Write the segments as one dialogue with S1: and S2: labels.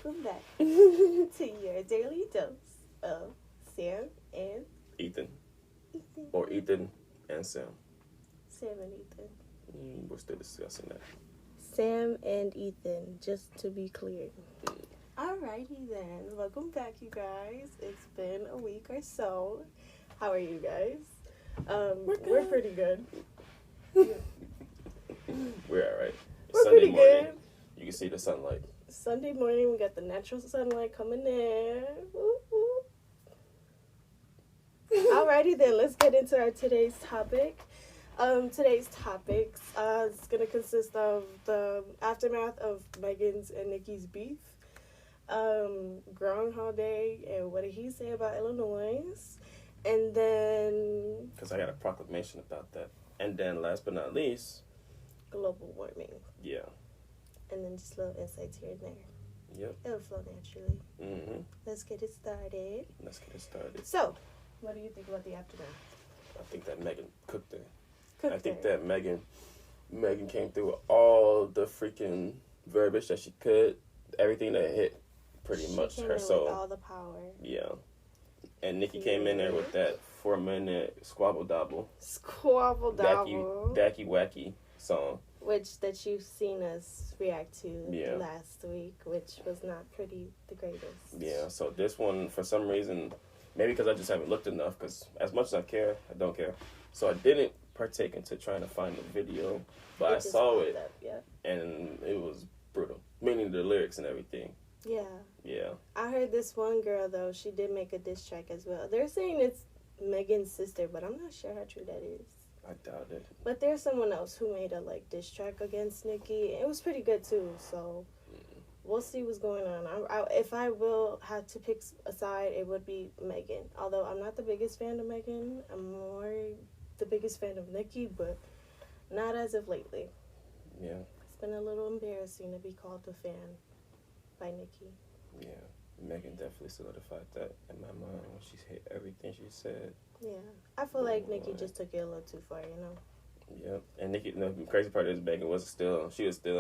S1: welcome back to your daily dose of Sam and
S2: Ethan.
S1: Ethan.
S2: Or Ethan and Sam.
S1: Sam and Ethan.
S2: We're still discussing that.
S1: Sam and Ethan, just to be clear. Alrighty then. Welcome back, you guys. It's been a week or so. How are you guys? We're pretty good.
S2: We're alright.
S1: We're
S2: Sunday
S1: pretty
S2: morning.
S1: good.
S2: You can see the sunlight.
S1: Sunday morning, we got the natural sunlight coming in. Woo, woo. Alrighty then, let's get into our today's topic. Today's topics is going to consist of the aftermath of Megan's and Nikki's beef, Groundhog Day, and what did he say about Illinois, and then...
S2: Because I got a proclamation about that. And then, last but not least...
S1: global warming.
S2: Yeah.
S1: And then just little insights here and there.
S2: Yep.
S1: It'll flow naturally.
S2: Mm-hmm.
S1: Let's get it started. So, what do you think about the aftermath?
S2: I think that Megan cooked it.
S1: Cooked
S2: I think
S1: it.
S2: that Megan came through with all the freaking verbiage that she could. Everything that hit pretty much
S1: came
S2: her
S1: in
S2: soul.
S1: with all the power.
S2: Yeah. And Nikki came in there with that 4-minute squabble dabble.
S1: Squabble dabble.
S2: Dacky wacky song.
S1: Which that you've seen us react to
S2: Yeah.
S1: last week, which was not pretty the greatest.
S2: Yeah, so this one, for some reason, maybe because I just haven't looked enough, because as much as I care, I don't care. So I didn't partake into trying to find the video, but I saw it, and it was brutal. Meaning the lyrics and everything.
S1: Yeah.
S2: Yeah.
S1: I heard this one girl, though, she did make a diss track as well. They're saying it's Megan's sister, but I'm not sure how true that is.
S2: I doubt it.
S1: But there's someone else who made a, diss track against Nikki. It was pretty good, too, so we'll see what's going on. If I will have to pick a side, it would be Megan. Although I'm not the biggest fan of Megan. I'm more the biggest fan of Nikki, but not as of lately.
S2: Yeah.
S1: It's been a little embarrassing to be called a fan by Nikki.
S2: Yeah. Megan definitely solidified that in my mind when she hit everything she said.
S1: Yeah. I feel like Nikki just took it a little too far, you know?
S2: Yeah. And Nikki, the crazy part is Megan was still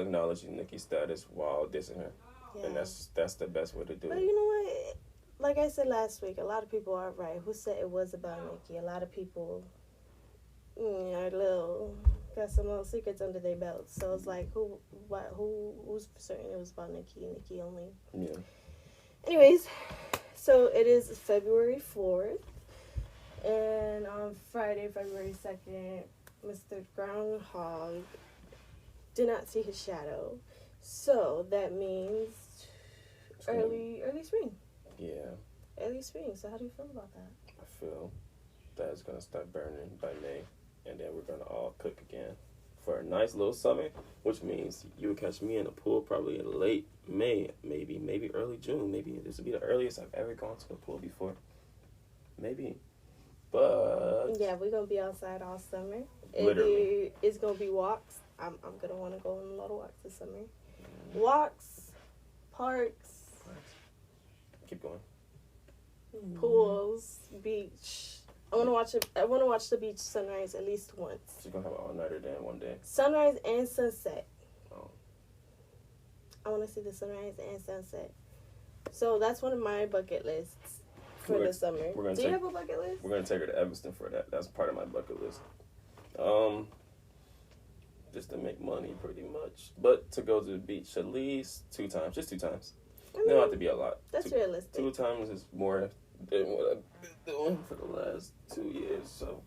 S2: acknowledging Nikki's status while dissing her.
S1: Yeah.
S2: And that's the best way to do
S1: But
S2: it.
S1: you know what? Like I said last week, a lot of people are right. Who said it was about Nikki? A lot of people got some little secrets under their belts. So it's like, who's certain it was about Nikki only?
S2: Yeah.
S1: Anyways, so it is February 4th. And on Friday, February 2nd, Mr. Groundhog did not see his shadow. So that means early spring.
S2: Yeah.
S1: Early spring. So how do you feel about that?
S2: I feel that it's going to start burning by May. And then we're going to all cook again for a nice little summer, which means you would catch me in the pool probably in late May, maybe early June. Maybe this will be the earliest I've ever gone to the pool before. Maybe. But
S1: yeah, we're going to be outside all summer.
S2: Literally.
S1: It's going to be walks. I'm going to want to go on a lot of walks this summer. Walks, parks.
S2: Keep going.
S1: Pools, beach. I want to watch the beach sunrise at least once.
S2: She's going to have an all-nighter then one day.
S1: Sunrise and sunset.
S2: Oh.
S1: I want to see the sunrise and sunset. So that's one of my bucket lists for the summer. Do you have a bucket list?
S2: We're going to take her to Evanston for that. That's part of my bucket list. Just to make money pretty much. But to go to the beach at least 2 times. Just 2 times. It don't have to be a lot.
S1: That's realistic.
S2: 2 times is more than what I've been doing for the last 2 years, so.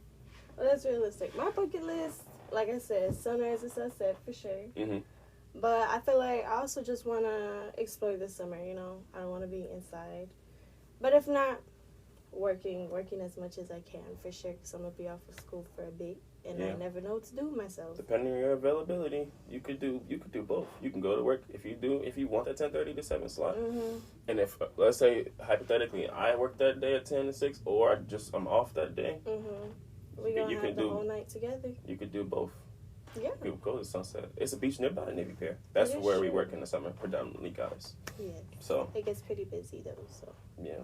S1: Well, that's realistic. My bucket list, like I said, sunrise and sunset for sure.
S2: Mm-hmm.
S1: But I feel like I also just want to explore this summer, you know. I don't want to be inside. But if not, working as much as I can for sure, because I'm going to be off of school for a bit. And I never know what to do with myself.
S2: Depending on your availability, you could do both. You can go to work if you want that 10:30 to 7 slot.
S1: Mm-hmm.
S2: And if let's say hypothetically I work that day at 10 to 6, or I'm off that day.
S1: Mm-hmm. We're gonna have the whole night together.
S2: You could do both.
S1: Yeah.
S2: You could go to Sunset. It's a beach nearby Navy Pier. That's where we work in the summer, predominantly guys.
S1: Yeah.
S2: So
S1: it gets pretty busy though. So.
S2: Yeah.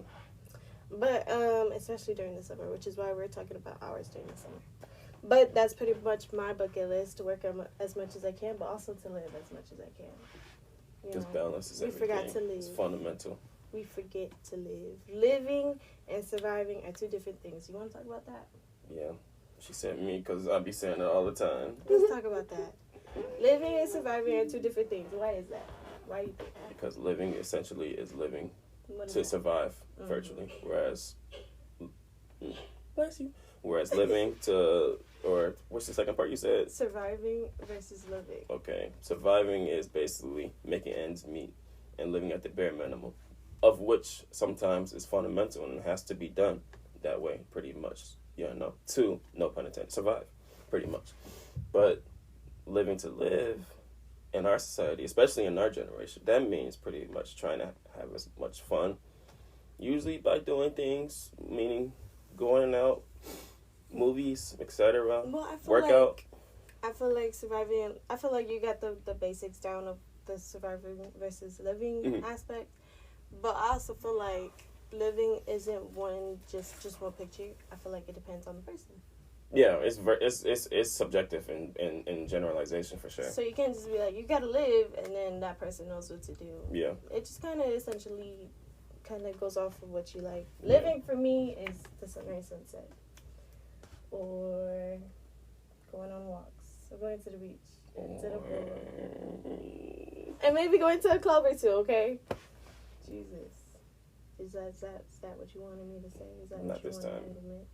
S1: But especially during the summer, which is why we're talking about hours during the summer. But that's pretty much my bucket list, to work as much as I can, but also to live as much as I can.
S2: Because balance is everything.
S1: We forgot to live.
S2: It's fundamental.
S1: We forget to live. Living and surviving are two different things. You want to talk about that?
S2: Yeah. She sent me because I be saying it all the time.
S1: Let's talk about that. Living and surviving are two different things. Why is that? Why do you think that?
S2: Because living essentially is living to survive virtually. Whereas, bless you. Whereas living to, or what's the second part you said?
S1: Surviving versus living.
S2: Okay. Surviving is basically making ends meet and living at the bare minimum, of which sometimes is fundamental and has to be done that way, pretty much. To, no pun intended, survive, pretty much. But living to live in our society, especially in our generation, that means pretty much trying to have as much fun, usually by doing things, meaning going out, movies, etc.
S1: Well,
S2: workout.
S1: I feel like surviving, I feel like you got the basics down of the surviving versus living aspect. But I also feel like living isn't just one picture. I feel like it depends on the person.
S2: Yeah, it's subjective in generalization for sure.
S1: So you can't just be like, you gotta live, and then that person knows what to do.
S2: Yeah.
S1: It just kind of essentially goes off of what you like. Living for me is the sunrise sunset, or going on walks, or going to the beach, and to the pool, and maybe going to a club or two. Okay. Jesus. Is that what you wanted me to say? Is that
S2: Not
S1: what you
S2: this
S1: wanted
S2: time.
S1: me to admit?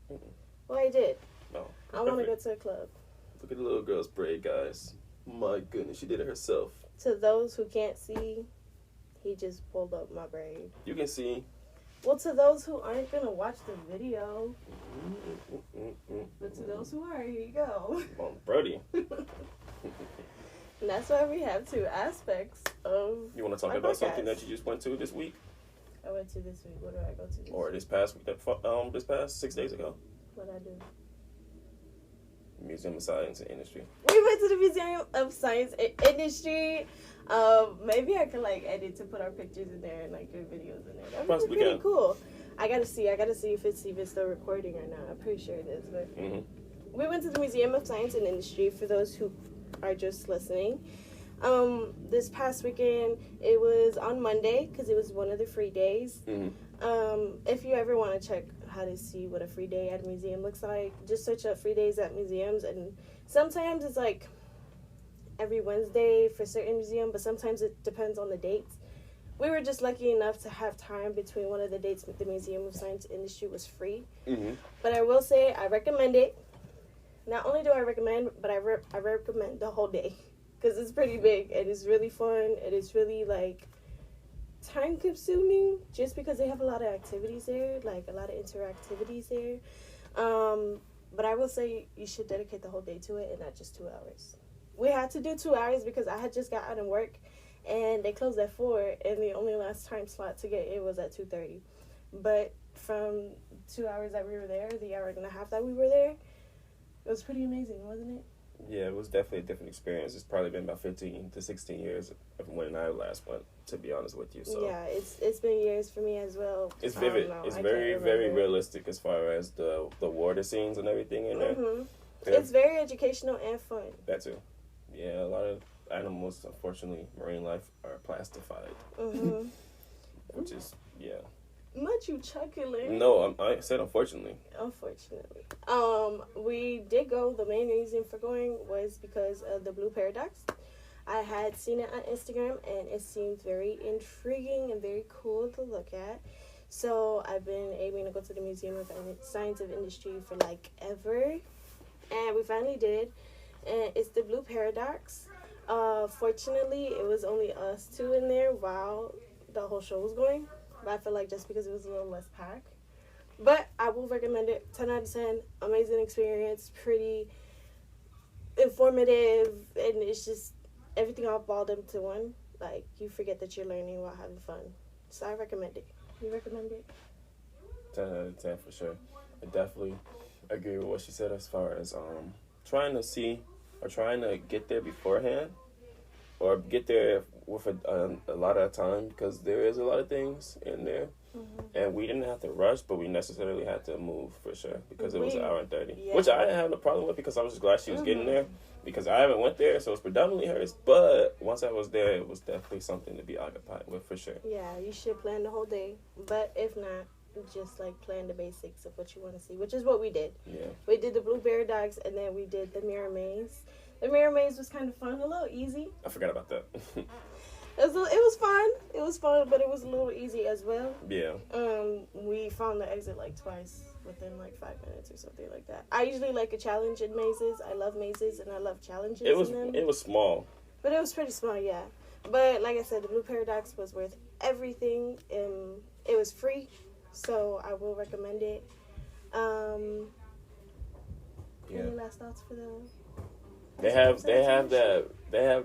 S1: Well, I did.
S2: No.
S1: I want to go to a club.
S2: Look at the little girl's braid, guys. My goodness, she did it herself.
S1: To those who can't see, he just pulled up my braid.
S2: You can see.
S1: Well, to those who aren't going to watch the video, but to those who are, here you go.
S2: Oh, Brody.
S1: And that's why we have two aspects of
S2: You want to talk about something that you just went to this week?
S1: I went to this week. What did I go to this
S2: Or
S1: week?
S2: this past week, this past 6 days ago?
S1: What did I do?
S2: Museum of Science and Industry.
S1: We went to the Museum of Science and Industry. Maybe I could edit to put our pictures in there and do videos in there. That would be pretty cool. I gotta see if it's even still recording or not. I'm pretty sure it is. But we went to the Museum of Science and Industry. For those who are just listening, this past weekend it was on Monday because it was one of the free days. If you ever want to check how to see what a free day at a museum looks like, just search up free days at museums, and sometimes it's every Wednesday for certain museum, but sometimes it depends on the dates. We were just lucky enough to have time between one of the dates. The Museum of Science and Industry was free, but I will say I recommend it. Not only do I recommend, but I recommend the whole day because it's pretty big and it's really fun and it's really time consuming just because they have a lot of activities there, a lot of interactivities there. But I will say you should dedicate the whole day to it and not just 2 hours. We had to do 2 hours because I had just got out of work and they closed at 4 and the only last time slot to get in was at 2:30. But from 2 hours that we were there, the hour and a half that we were there, it was pretty amazing, wasn't it?
S2: Yeah, it was definitely a different experience. It's probably been about 15 to 16 years from when I last went, to be honest with you. So
S1: yeah, it's been years for me as well.
S2: It's vivid. It's very, very realistic as far as the water scenes and everything in there. Yeah.
S1: It's very educational and fun.
S2: That too. Yeah, a lot of animals, unfortunately, marine life are plastified. Which is, yeah.
S1: Not you chuckling.
S2: No, I said unfortunately.
S1: Unfortunately. We did go. The main reason for going was because of the Blue Paradox. I had seen it on Instagram, and it seemed very intriguing and very cool to look at. So I've been aiming to go to the Museum of Science and Industry for ever. And we finally did. And it's the Blue Paradox. Fortunately, it was only us two in there while the whole show was going. But I feel just because it was a little less packed. But I will recommend it. 10 out of 10. Amazing experience. Pretty informative. And it's just everything all balled into one. You forget that you're learning while having fun. So I recommend it. You recommend it?
S2: 10 out of 10 for sure. I definitely agree with what she said as far as trying to see or trying to get there beforehand or get there with a lot of time because there is a lot of things in there. And we didn't have to rush, but we necessarily had to move for sure because it was an hour and 30.
S1: Yeah.
S2: Which I didn't have no problem with because I was just glad she was getting there because I haven't went there, so it's predominantly hers. But once I was there, it was definitely something to be occupied with for sure.
S1: Yeah, you should plan the whole day. But if not, just like plan the basics of what you want to see, which is what we did.
S2: Yeah.
S1: We did the blueberry dogs and then we did the mirror maze. The mirror maze was kind of fun, a little easy.
S2: I forgot about that.
S1: It was fun. It was fun, but it was a little easy as well.
S2: Yeah.
S1: We found the exit like twice within like 5 minutes or something like that. I usually like a challenge in mazes. I love mazes and I love challenges in them.
S2: It was small.
S1: But it was pretty small, yeah. But like I said, the Blue Paradox was worth everything. It was free, so I will recommend it. Any last thoughts for the?
S2: They have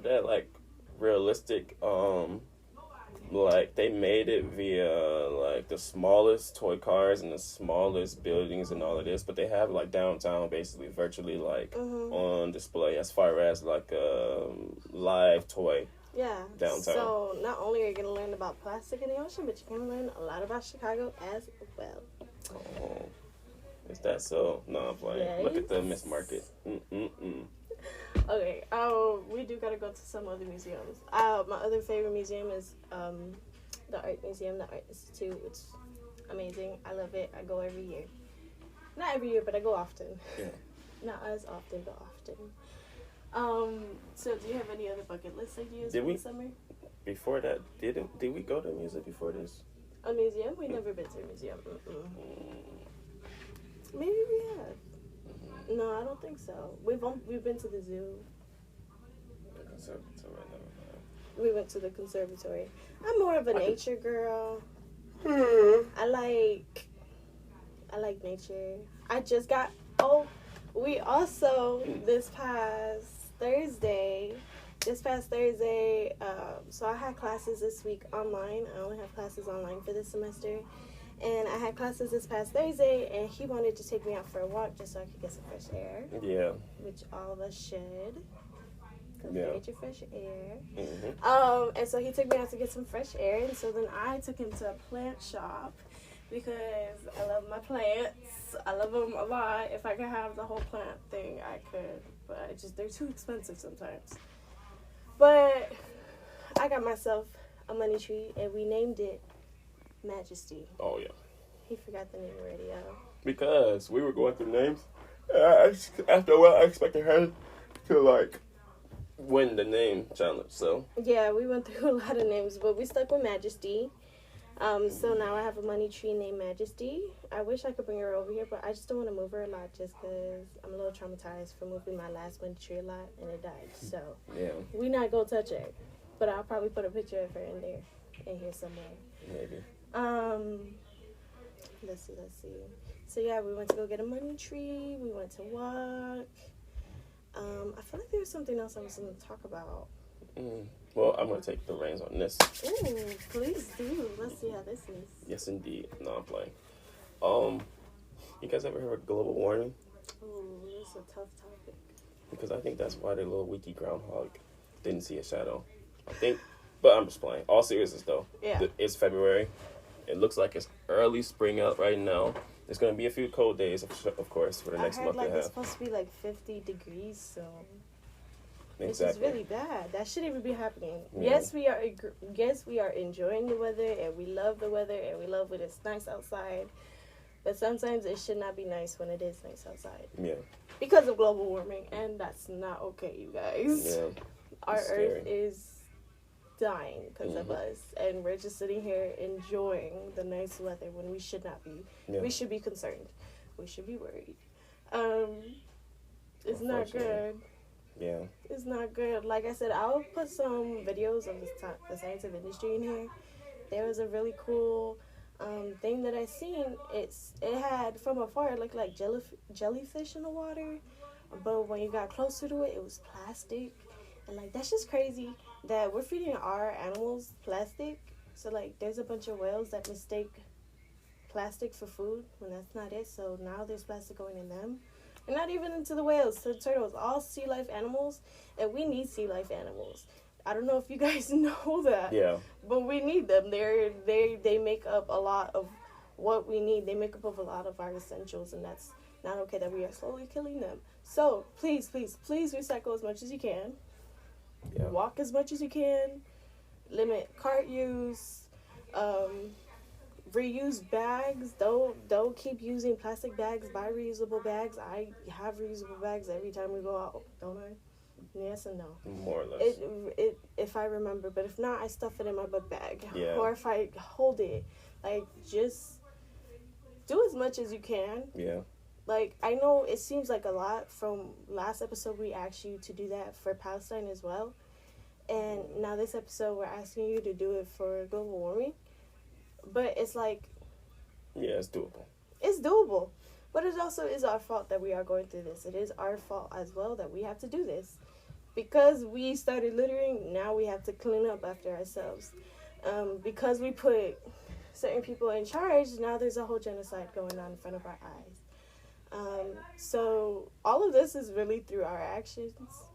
S2: that like realistic like they made it via like the smallest toy cars and the smallest buildings and all of this, but they have like downtown basically virtually like on display as far as like a live toy.
S1: Yeah.
S2: Downtown.
S1: So not only are you gonna learn about plastic in the ocean, but you're gonna learn a lot about Chicago as well.
S2: Oh, is that so? No, I'm playing.
S1: Yes.
S2: Look at the Miss Market.
S1: Okay, we do gotta go to some other museums. My other favorite museum is the Art Museum, the Art Institute. It's amazing. I love it. I go every year. Not every year, but I go often.
S2: Yeah.
S1: Not as often, but often. So do you have any other bucket list ideas for the summer?
S2: Before that, did we go to music before this?
S1: A museum? We've never been to a museum. Maybe we have. No, I don't think so. We've been to the zoo.
S2: The conservatory,
S1: We went to the conservatory. I'm more of a nature girl. I like nature. I just got. Oh, we also this past Thursday. So I had classes this week online. I only have classes online for this semester. And I had classes this past Thursday, and he wanted to take me out for a walk just so I could get some fresh air.
S2: Yeah.
S1: Which all of us should.
S2: Yeah.
S1: Get your fresh air.
S2: Mm-hmm.
S1: And so he took me out to get some fresh air, and so then I took him to a plant shop because I love my plants. I love them a lot. If I could have the whole plant thing, I could. But they're too expensive sometimes. But I got myself a money tree, and we named it Majesty.
S2: Oh, yeah.
S1: He forgot the name already, y'all.
S2: Because we were going through names. After a while, I expected her to, like, win the name challenge, so.
S1: Yeah, we went through a lot of names, but we stuck with Majesty. So now I have a money tree named Majesty. I wish I could bring her over here, but I just don't want to move her a lot just because I'm a little traumatized from moving my last money tree a lot, and it died. So
S2: yeah,
S1: we not going to touch her, but I'll probably put a picture of her in here somewhere.
S2: Maybe.
S1: Let's see. So yeah, we went to go get a money tree. We went to walk. I feel like there was something else I was going to talk about.
S2: Well, I'm going to take the reins on this.
S1: Ooh, please do. Let's see how this is.
S2: Yes, indeed. No, I'm playing. You guys ever heard of global warming?
S1: Ooh, that's a tough topic.
S2: Because I think that's why the little wiki groundhog didn't see a shadow. I think, but I'm just playing. All seriousness though.
S1: Yeah.
S2: It's February. It looks like it's early spring out right now. There's going to be a few cold days, of course, for the next month and a half.
S1: It's supposed to be like 50 degrees, so
S2: exactly.
S1: This is really bad. That shouldn't even be happening.
S2: Yeah.
S1: Yes, we are enjoying the weather, and we love the weather, and we love when it's nice outside. But sometimes it should not be nice when it is nice outside.
S2: Yeah.
S1: Because of global warming, and that's not okay, you guys.
S2: Yeah.
S1: Our Earth is dying because of us, and we're just sitting here enjoying the nice weather when we should not be. Yeah. We should be concerned. We should be worried. It's not good.
S2: Yeah.
S1: It's not good. Like I said, I'll put some videos of the science of industry in here. There was a really cool thing that I seen. It had from afar it looked like jellyfish in the water, but when you got closer to it, it was plastic. And like that's just crazy that we're feeding our animals plastic. So like there's a bunch of whales that mistake plastic for food when that's not it. So now there's plastic going in them. And not even into the whales, to the turtles, all sea life animals, and we need sea life animals. I don't know if you guys know that.
S2: Yeah.
S1: But we need them. They make up a lot of what we need. They make up of a lot of our essentials, and that's not okay that we are slowly killing them. So please, please, please recycle as much as you can.
S2: Yeah.
S1: Walk as much as you can. Limit cart use. Reuse bags. Don't keep using plastic bags. Buy reusable bags. I have reusable bags every time we go out, don't I? Yes and no.
S2: More or less.
S1: It if I remember, but if not, I stuff it in my book bag.
S2: Yeah.
S1: Or if I hold it, like, just do as much as you can.
S2: Yeah.
S1: Like, I know it seems like a lot. From last episode, we asked you to do that for Palestine as well, and now this episode, we're asking you to do it for global warming. But it's like,
S2: yeah, it's doable.
S1: It's doable, but it also is our fault that we are going through this. It is our fault as well that we have to do this. Because we started littering, now we have to clean up after ourselves. Because we put certain people in charge, now there's a whole genocide going on in front of our eyes. So all of this is really through our actions,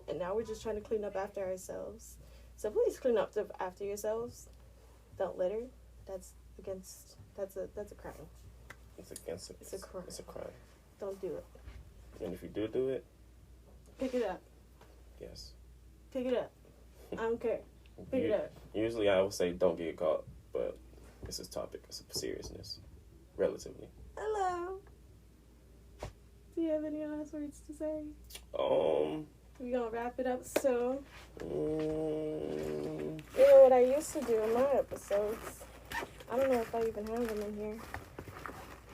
S1: and now we're just trying to clean up after ourselves. So please clean up after yourselves. Don't litter. That's a crime.
S2: It's against it.
S1: It's a crime.
S2: It's a crime.
S1: Don't do it.
S2: And if you do it,
S1: pick it up.
S2: Yes.
S1: Pick it up. I don't care. Pick it up.
S2: Usually I would say don't get caught, but it's a topic. It's a seriousness, relatively.
S1: Hello. Do you have any last words to say? We gonna wrap it up soon. You know what I used to do in my episodes? I don't know if I even have them in here.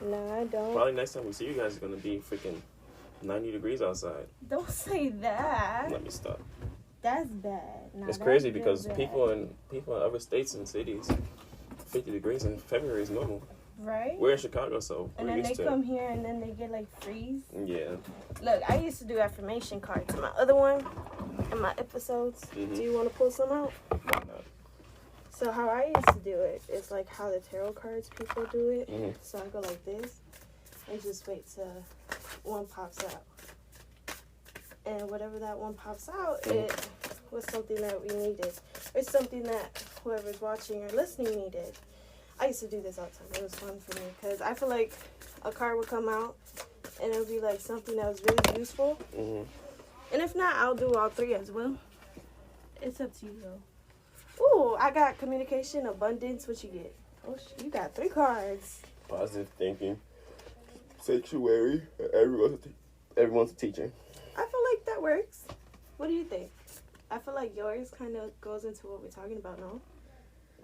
S1: No, I don't.
S2: Probably next time we see you guys is gonna be freaking 90 degrees outside.
S1: Don't say that.
S2: Let me stop.
S1: That's bad. Nah,
S2: it's crazy
S1: that's
S2: because
S1: bad.
S2: people in other states and cities, 50 degrees in February is normal.
S1: Right?
S2: We're in Chicago, so
S1: and
S2: we're
S1: then
S2: used
S1: they
S2: to
S1: come here and then they get like freeze.
S2: Yeah.
S1: Look, I used to do affirmation cards. My other one in my episodes.
S2: Mm-hmm.
S1: Do you want to pull some out?
S2: Why not?
S1: So how I used to do it is like how the tarot cards people do it.
S2: Mm-hmm.
S1: So I go like this and just wait till one pops out. And whatever that one pops out, it was something that we needed. It's something that whoever's watching or listening needed. I used to do this all the time. It was fun for me because I feel like a card would come out and it would be like something that was really useful.
S2: Mm-hmm.
S1: And if not, I'll do all three as well. It's up to you though. Ooh, I got communication, abundance. What you get? Oh, you got 3 cards.
S2: Positive thinking, sanctuary. Everyone's a teacher.
S1: I feel like that works. What do you think? I feel like yours kind of goes into what we're talking about now.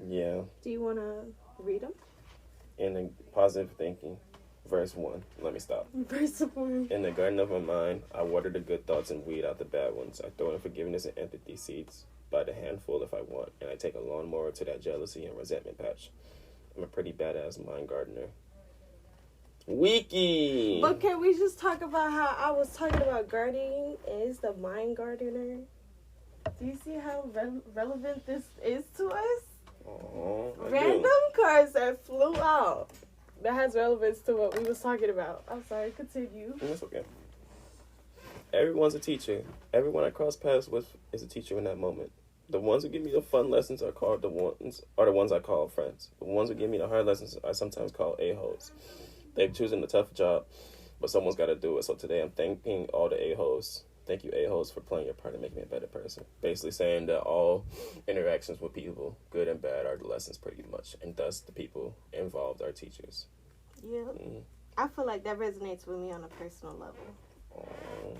S2: Yeah.
S1: Do you want to read them?
S2: In the positive thinking, verse 1. Let me stop.
S1: Verse 1.
S2: In the garden of my mind, I water the good thoughts and weed out the bad ones. I throw in forgiveness and empathy seeds by the handful if I want, and I take a lawnmower to that jealousy and resentment patch. I'm a pretty badass mind gardener. Wiki!
S1: But can we just talk about how I was talking about gardening is the mind gardener? Do you see how relevant this is to us?
S2: Oh,
S1: Random cards that flew out. That has relevance to what we was talking about. I'm sorry, continue.
S2: That's okay. Everyone's a teacher. Everyone I cross paths with is a teacher in that moment. The ones who give me the fun lessons are the ones I call friends. The ones who give me the hard lessons I sometimes call a-holes. They've chosen the tough job, but someone's got to do it. So today I'm thanking all the a-holes. Thank you, a-holes, for playing your part in making me a better person. Basically saying that all interactions with people, good and bad, are the lessons pretty much. And thus the people involved are teachers.
S1: Yeah. I feel like that resonates with me on a personal level.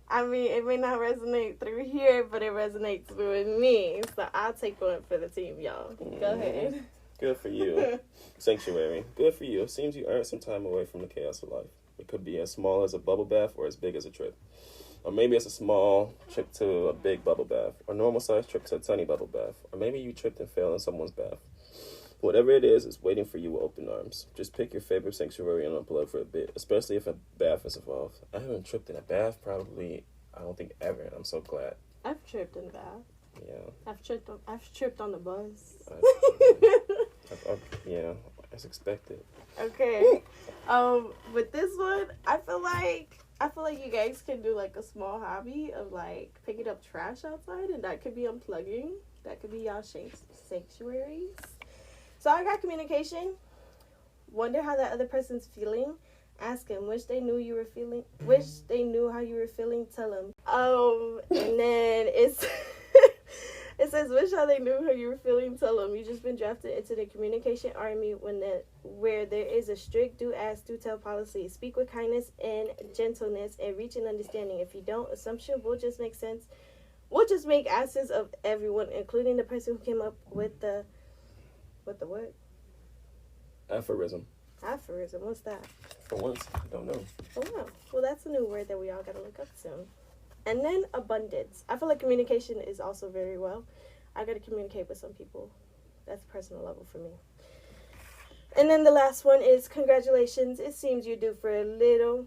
S1: I mean, it may not resonate through here, but it resonates with me. So I'll take one for the team, y'all. Go ahead.
S2: Good for you. Sanctuary. Good for you. Seems you earned some time away from the chaos of life. It could be as small as a bubble bath or as big as a trip. Or maybe it's a small trip to a big bubble bath. Or normal-sized trip to a tiny bubble bath. Or maybe you tripped and fell in someone's bath. Whatever it is, it's waiting for you with open arms. Just pick your favorite sanctuary and unplug for a bit, especially if a bath is involved. I haven't tripped in a bath probably, I don't think ever, and I'm so glad.
S1: I've tripped in the bath.
S2: Yeah.
S1: I've tripped on the bus.
S2: Yeah, as expected.
S1: Okay. With this one, I I feel like you guys can do like a small hobby of like picking up trash outside, and that could be unplugging. That could be y'all sanctuaries. So I got communication. Wonder how that other person's feeling. Ask him. Wish they knew you were feeling. Wish they knew how you were feeling. Tell him. And then it's it says wish how they knew how you were feeling. Tell them you just been drafted into the communication army where there is a strict do ask do tell policy. Speak with kindness and gentleness and reach an understanding. If you don't, assumption will just make sense. We'll just make asses of everyone, including the person who came up with the what?
S2: Aphorism.
S1: Aphorism. What's that?
S2: For once, I don't know.
S1: Oh wow. Well, that's a new word that we all gotta look up soon. And then abundance. I feel like communication is also very well. I got to communicate with some people. That's a personal level for me. And then the last one is congratulations. It seems you're due for a little,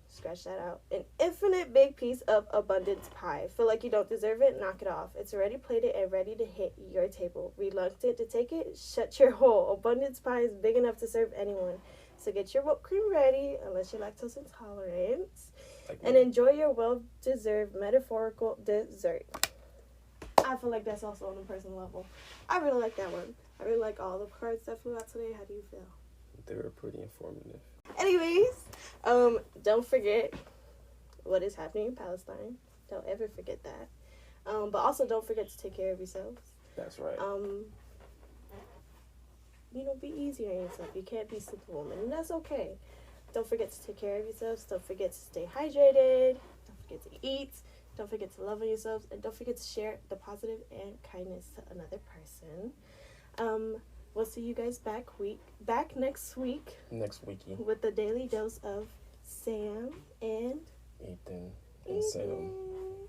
S1: scratch that out, an infinite big piece of abundance pie. Feel like you don't deserve it? Knock it off. It's already plated and ready to hit your table. Reluctant to take it? Shut your hole. Abundance pie is big enough to serve anyone. So get your whipped cream ready, unless you're lactose intolerant. And enjoy your well-deserved metaphorical dessert. I feel like that's also on a personal level. I really like that one. I really like all the cards that flew out today. How do you feel?
S2: They were pretty informative.
S1: Anyways, don't forget what is happening in Palestine. Don't ever forget that. But also don't forget to take care of yourselves.
S2: That's right.
S1: Be easy on yourself. You can't be superwoman, and that's okay. Don't forget to take care of yourselves. Don't forget to stay hydrated. Don't forget to eat. Don't forget to love on yourselves. And don't forget to share the positive and kindness to another person. We'll see you guys back next week.
S2: Next weeky.
S1: With the daily dose of Sam and
S2: Ethan and Sam.